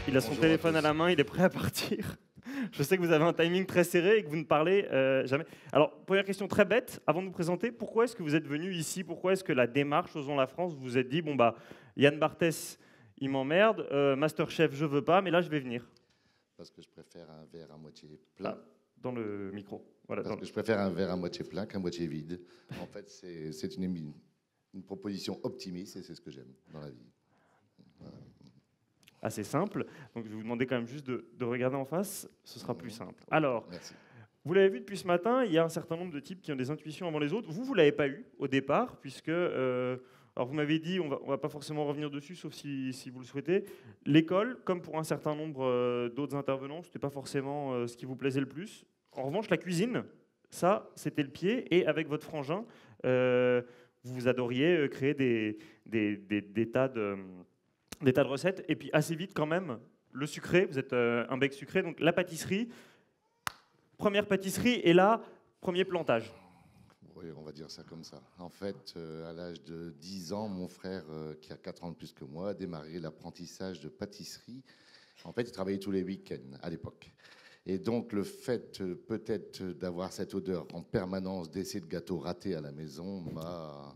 il a son téléphone à la main, il est prêt à partir. Je sais que vous avez un timing très serré et que vous ne parlez jamais. Alors, première question très bête, avant de vous présenter, pourquoi est-ce que vous êtes venu ici? Pourquoi est-ce que la démarche Osons la France, vous vous êtes dit, bon bah, Yann Barthès, il m'emmerde, Masterchef, je veux pas, mais là, je vais venir? Parce que je préfère un verre à moitié plein. Ah, dans le micro. Voilà, Parce que je préfère un verre à moitié plein qu'à moitié vide. En fait, c'est une proposition optimiste et c'est ce que j'aime dans la vie. Voilà. Assez simple. Donc, je vais vous demander quand même juste de regarder en face. Ce sera plus simple. Alors, merci. Vous l'avez vu depuis ce matin, il y a un certain nombre de types qui ont des intuitions avant les autres. Vous ne l'avez pas eu au départ, puisque, alors vous m'avez dit, on va pas forcément revenir dessus, sauf si vous le souhaitez. L'école, comme pour un certain nombre d'autres intervenants, ce n'était pas forcément ce qui vous plaisait le plus. En revanche, la cuisine, ça, c'était le pied. Et avec votre frangin, vous adoriez créer des tas de recettes. Et puis assez vite quand même, le sucré, vous êtes un bec sucré, donc la pâtisserie. Première pâtisserie et là, premier plantage. Oui, on va dire ça comme ça. En fait, à l'âge de 10 ans, mon frère, qui a 4 ans de plus que moi, a démarré l'apprentissage de pâtisserie. En fait, il travaillait tous les week-ends à l'époque. Et donc, le fait peut-être d'avoir cette odeur en permanence d'essais de gâteaux ratés à la maison m'a...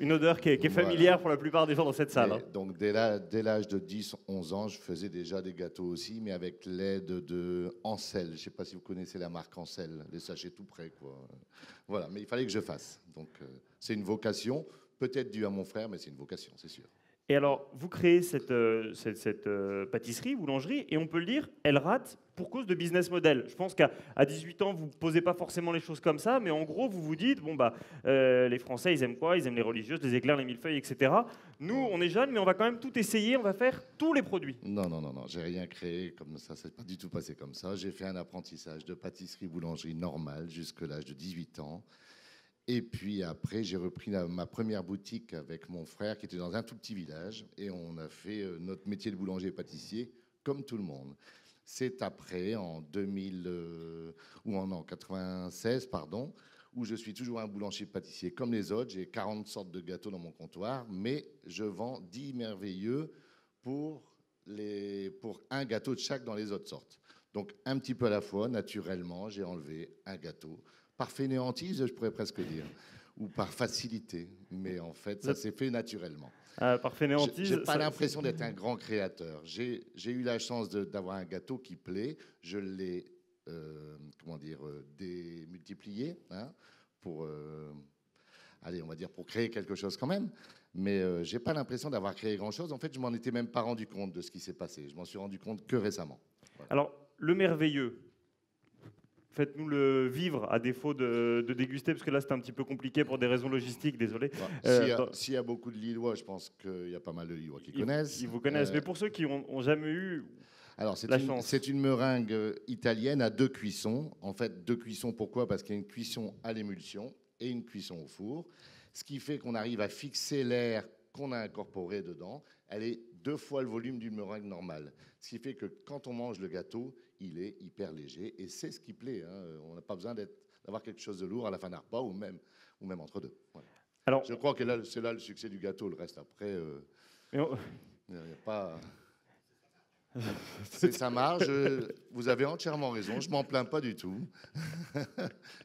Une odeur qui est familière pour la plupart des gens dans cette salle. Donc, dès l'âge de 10-11 ans, je faisais déjà des gâteaux aussi, mais avec l'aide de Ancel. Je ne sais pas si vous connaissez la marque Ancel, les sachets tout prêts, quoi. Voilà, mais il fallait que je fasse. Donc, c'est une vocation, peut-être due à mon frère, mais c'est une vocation, c'est sûr. Et alors, vous créez cette pâtisserie, boulangerie, et on peut le dire, elle rate pour cause de business model. Je pense qu'à 18 ans, vous ne posez pas forcément les choses comme ça, mais en gros, vous vous dites, bon, bah, les Français, ils aiment quoi? Ils aiment les religieuses, les éclairs, les millefeuilles, etc. Nous, on est jeunes, mais on va quand même tout essayer, on va faire tous les produits. Non, j'ai rien créé comme ça, c'est pas du tout passé comme ça. J'ai fait un apprentissage de pâtisserie-boulangerie normale jusqu'à l'âge de 18 ans. Et puis après, j'ai repris ma première boutique avec mon frère qui était dans un tout petit village et on a fait notre métier de boulanger et pâtissier comme tout le monde. C'est après, en 96, pardon, où je suis toujours un boulanger-pâtissier comme les autres. J'ai 40 sortes de gâteaux dans mon comptoir, mais je vends 10 merveilleux pour un gâteau de chaque dans les autres sortes. Donc un petit peu à la fois, naturellement, j'ai enlevé un gâteau. Par fainéantise, je pourrais presque dire, ou par facilité. Mais en fait, ça s'est fait naturellement. Par fainéantise. Je n'ai pas l'impression d'être un grand créateur. J'ai eu la chance d'avoir un gâteau qui plaît. Je l'ai, démultiplié pour, on va dire, pour créer quelque chose quand même. Mais je n'ai pas l'impression d'avoir créé grand-chose. En fait, je m'en étais même pas rendu compte de ce qui s'est passé. Je m'en suis rendu compte que récemment. Voilà. Alors, le merveilleux. Faites-nous le vivre à défaut de déguster, parce que là, c'est un petit peu compliqué pour des raisons logistiques, désolé. S'il y a beaucoup de Lillois, je pense qu'il y a pas mal de Lillois qui connaissent. Ils vous connaissent, mais pour ceux qui n'ont jamais eu la chance. C'est une meringue italienne à 2 cuissons. En fait, 2 cuissons, pourquoi? Parce qu'il y a une cuisson à l'émulsion et une cuisson au four. Ce qui fait qu'on arrive à fixer l'air qu'on a incorporé dedans. Elle est 2 fois le volume d'une meringue normale. Ce qui fait que quand on mange le gâteau, il est hyper léger et c'est ce qui plaît. On n'a pas besoin d'avoir quelque chose de lourd à la fin d'un repas ou même entre deux. Voilà. Alors, je crois que c'est là le succès du gâteau. Le reste après, il n'y a pas... Ça marche, vous avez entièrement raison, je m'en plains pas du tout.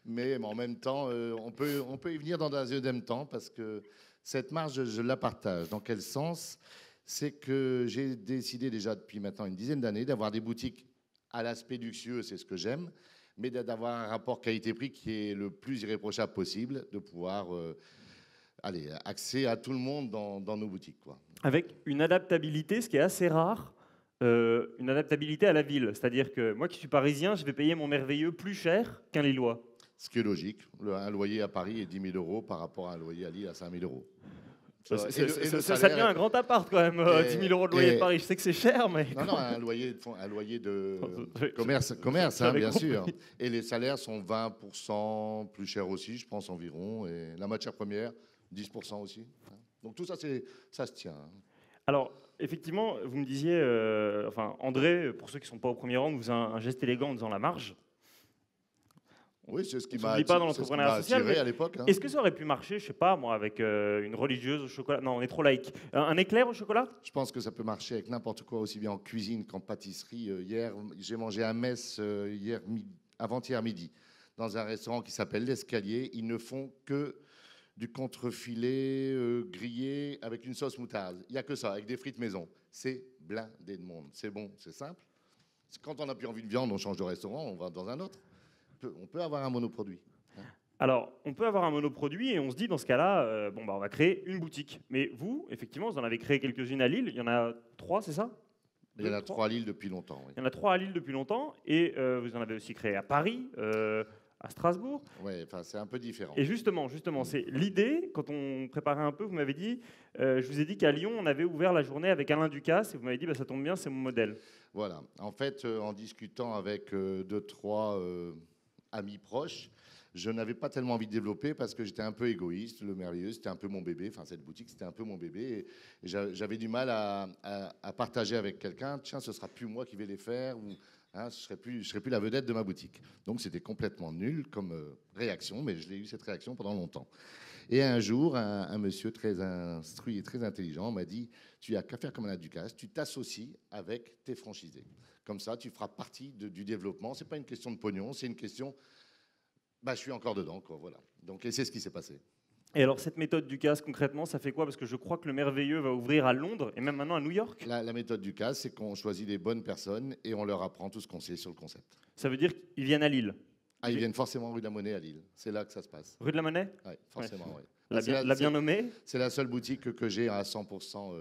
Mais en même temps, on peut y venir dans un deuxième temps parce que cette marge, je la partage. Dans quel sens? C'est que j'ai décidé déjà depuis maintenant une dizaine d'années d'avoir des boutiques à l'aspect luxueux, c'est ce que j'aime, mais d'avoir un rapport qualité-prix qui est le plus irréprochable possible, de pouvoir accès à tout le monde dans nos boutiques, quoi. Avec une adaptabilité, ce qui est assez rare, une adaptabilité à la ville. C'est-à-dire que moi qui suis parisien, je vais payer mon merveilleux plus cher qu'un Lillois. Ce qui est logique. Un loyer à Paris est 10 000 € par rapport à un loyer à Lille à 5 000 €. Ça devient un grand appart quand même, 10 000 € de loyer de Paris. Je sais que c'est cher, mais... Non, un loyer de commerce bien sûr. Et les salaires sont 20% plus chers aussi, je pense environ. Et la matière première, 10% aussi. Donc tout ça, ça se tient. Alors, effectivement, vous me disiez, André, pour ceux qui ne sont pas au premier rang, vous avez un geste élégant en disant la marge. Oui, c'est ce qui On m'a s'oublie pas dans c'est ce qui l'entrepreneuriat m'a social, attiré mais à l'époque. Hein. est-ce que ça aurait pu marcher, je sais pas moi, avec une religieuse au chocolat? Non, on est trop laïque. Un éclair au chocolat? Je pense que ça peut marcher avec n'importe quoi, aussi bien en cuisine qu'en pâtisserie. Hier, j'ai mangé à Metz avant-hier midi, dans un restaurant qui s'appelle L'Escalier. Ils ne font que du contrefilet grillé avec une sauce moutarde. Il n'y a que ça, avec des frites maison. C'est blindé de monde. C'est bon, c'est simple. Quand on n'a plus envie de viande, on change de restaurant, on va dans un autre. On peut avoir un monoproduit. Alors, on peut avoir un monoproduit et on se dit dans ce cas-là, bon, bah, on va créer une boutique. Mais vous, effectivement, vous en avez créé quelques-unes à Lille. Il y en a 3, c'est ça? Il y en a 3 à Lille depuis longtemps. Oui. Il y en a 3 à Lille depuis longtemps et vous en avez aussi créé à Paris, à Strasbourg. Oui, enfin, c'est un peu différent. Et justement, c'est l'idée, quand on préparait un peu, vous m'avez dit, je vous ai dit qu'à Lyon, on avait ouvert la journée avec Alain Ducasse et vous m'avez dit, bah, ça tombe bien, c'est mon modèle. Voilà. En fait, en discutant avec 2-3 amis proches, je n'avais pas tellement envie de développer parce que j'étais un peu égoïste. Le Merveilleux, c'était un peu mon bébé. Enfin, cette boutique, c'était un peu mon bébé. Et j'avais du mal à partager avec quelqu'un. Tiens, ce sera plus moi qui vais les faire. Ou, hein, je serai plus la vedette de ma boutique. Donc, c'était complètement nul comme réaction. Mais je l'ai eu cette réaction pendant longtemps. Et un jour, un monsieur très instruit et très intelligent m'a dit, tu n'as qu'à faire comme Alain Ducasse, tu t'associes avec tes franchisés. Comme ça, tu feras partie du développement. Ce n'est pas une question de pognon, c'est une question... Bah, je suis encore dedans, quoi, voilà. Donc, et c'est ce qui s'est passé. Et alors, cette méthode Ducasse, concrètement, ça fait quoi? Parce que je crois que le Merveilleux va ouvrir à Londres et même maintenant à New York. La méthode Ducasse, c'est qu'on choisit les bonnes personnes et on leur apprend tout ce qu'on sait sur le concept. Ça veut dire qu'ils viennent à Lille. Ah, ils viennent forcément rue de la Monnaie à Lille. C'est là que ça se passe. Rue de la Monnaie? Oui, forcément, oui. La bien nommée. C'est la seule boutique que j'ai à 100%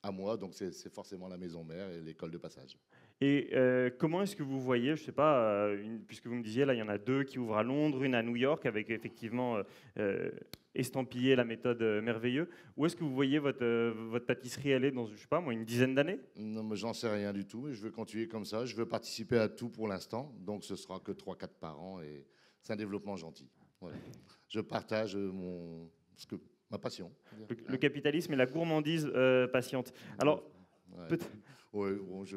à moi, donc c'est forcément la maison mère et l'école de passage. Et comment est-ce que vous voyez, je ne sais pas, puisque vous me disiez, là, il y en a 2 qui ouvrent à Londres, une à New York, avec effectivement estampillé la méthode Merveilleux. Où est-ce que vous voyez votre pâtisserie aller dans, je sais pas, moi, une dizaine d'années? Non, mais j'en sais rien du tout. Je veux continuer comme ça. Je veux participer à tout pour l'instant. Donc, ce sera que 3-4 par an. Et c'est un développement gentil. Voilà. Je partage ma passion. Le capitalisme et la gourmandise patiente. Alors, ouais. peut-être... Oui, bon, je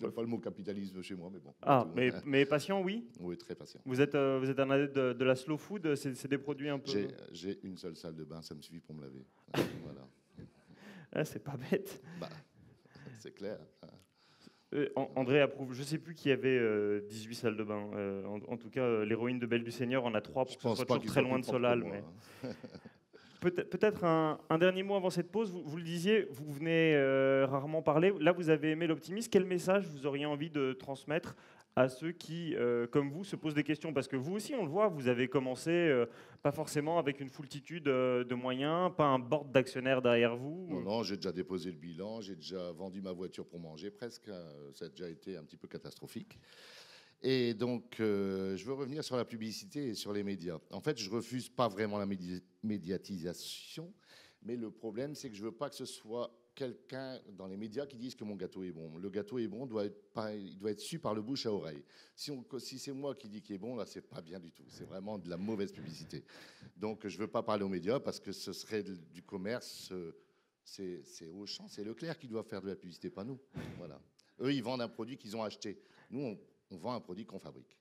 n'aime pas le mot capitalisme chez moi, mais bon. Ah, mais patient, oui. Oui, très patient. Vous êtes un adepte de la slow food, c'est des produits un peu... J'ai une seule salle de bain, ça me suffit pour me laver. Voilà. Ah, c'est pas bête. Bah, c'est clair. André approuve. Je ne sais plus qui avait 18 salles de bain. En tout cas, l'héroïne de Belle du Seigneur en a 3 pour que ce soit toujours très loin de Solal. Mais... Peut-être un dernier mot avant cette pause. Vous le disiez, vous venez rarement parler. Là, vous avez aimé l'optimisme. Quel message vous auriez envie de transmettre à ceux qui, comme vous, se posent des questions? Parce que vous aussi, on le voit, vous avez commencé pas forcément avec une foultitude de moyens, pas un board d'actionnaires derrière vous. Non, j'ai déjà déposé le bilan, j'ai déjà vendu ma voiture pour manger presque. Ça a déjà été un petit peu catastrophique. Et donc, je veux revenir sur la publicité et sur les médias. En fait, je refuse pas vraiment la médiatisation, mais le problème, c'est que je veux pas que ce soit quelqu'un dans les médias qui dise que mon gâteau est bon. Le gâteau est bon, il doit être su par le bouche à oreille. Si c'est moi qui dis qu'il est bon, là, c'est pas bien du tout. C'est vraiment de la mauvaise publicité. Donc, je veux pas parler aux médias parce que ce serait du commerce. C'est Auchan, c'est Leclerc qui doit faire de la publicité, pas nous. Voilà. Eux, ils vendent un produit qu'ils ont acheté. Nous, on vend un produit qu'on fabrique.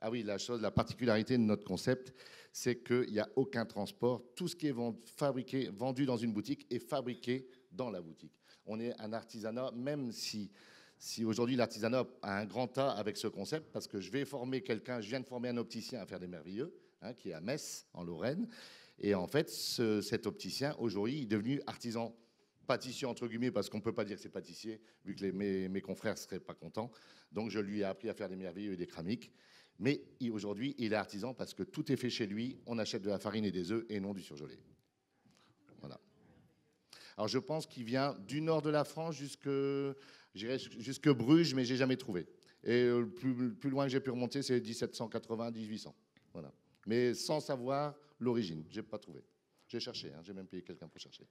Ah oui, la particularité de notre concept, c'est qu'il n'y a aucun transport. Tout ce qui est vendu dans une boutique est fabriqué dans la boutique. On est un artisanat, même si aujourd'hui l'artisanat a un grand tas avec ce concept, parce que je viens de former un opticien à faire des merveilleux, hein, qui est à Metz, en Lorraine. Et en fait, cet opticien, aujourd'hui, il est devenu artisan pâtissier, entre guillemets, parce qu'on ne peut pas dire que c'est pâtissier, vu que mes confrères ne seraient pas contents. Donc, je lui ai appris à faire des merveilleux et des cramiques. Mais aujourd'hui, il est artisan parce que tout est fait chez lui. On achète de la farine et des œufs et non du surgelé. Voilà. Alors, je pense qu'il vient du nord de la France jusque Bruges, mais je n'ai jamais trouvé. Et le plus loin que j'ai pu remonter, c'est 1780, 1800. Voilà. Mais sans savoir l'origine. Je n'ai pas trouvé. J'ai cherché, hein, j'ai même payé quelqu'un pour chercher.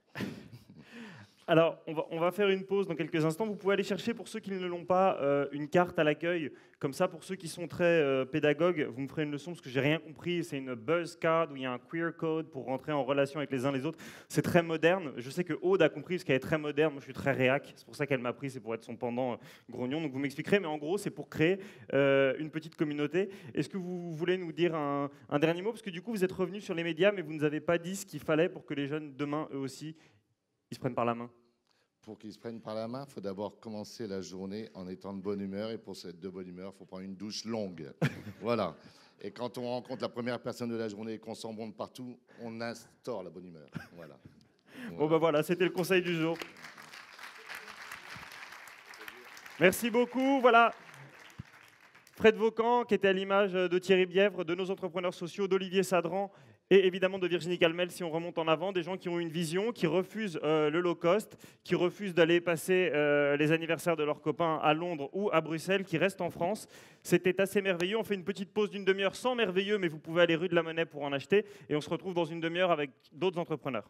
Alors, on va faire une pause dans quelques instants. Vous pouvez aller chercher, pour ceux qui ne l'ont pas, une carte à l'accueil. Comme ça, pour ceux qui sont très pédagogues, vous me ferez une leçon parce que j'ai rien compris. C'est une buzz card où il y a un queer code pour rentrer en relation avec les uns les autres. C'est très moderne. Je sais que Aude a compris parce qu'elle est très moderne. Moi, je suis très réac. C'est pour ça qu'elle m'a pris. C'est pour être son pendant grognon. Donc, vous m'expliquerez. Mais en gros, c'est pour créer une petite communauté. Est-ce que vous voulez nous dire un dernier mot? Parce que du coup, vous êtes revenu sur les médias, mais vous ne nous avez pas dit ce qu'il fallait pour que les jeunes, demain, eux aussi, ils se prennent par la main. Pour qu'ils se prennent par la main, il faut d'abord commencer la journée en étant de bonne humeur. Et pour être de bonne humeur, il faut prendre une douche longue. Voilà. Et quand on rencontre la première personne de la journée et qu'on sent bon de partout, on instaure la bonne humeur. Voilà. Bon, ben voilà, c'était le conseil du jour. Merci beaucoup. Voilà. Fred Vaucan, qui était à l'image de Thierry Bièvre, de nos entrepreneurs sociaux, d'Olivier Sadran et évidemment de Virginie Calmel, si on remonte en avant, des gens qui ont une vision, qui refusent le low cost, qui refusent d'aller passer les anniversaires de leurs copains à Londres ou à Bruxelles, qui restent en France. C'était assez merveilleux. On fait une petite pause d'une demi-heure sans merveilleux, mais vous pouvez aller rue de la Monnaie pour en acheter. Et on se retrouve dans une demi-heure avec d'autres entrepreneurs.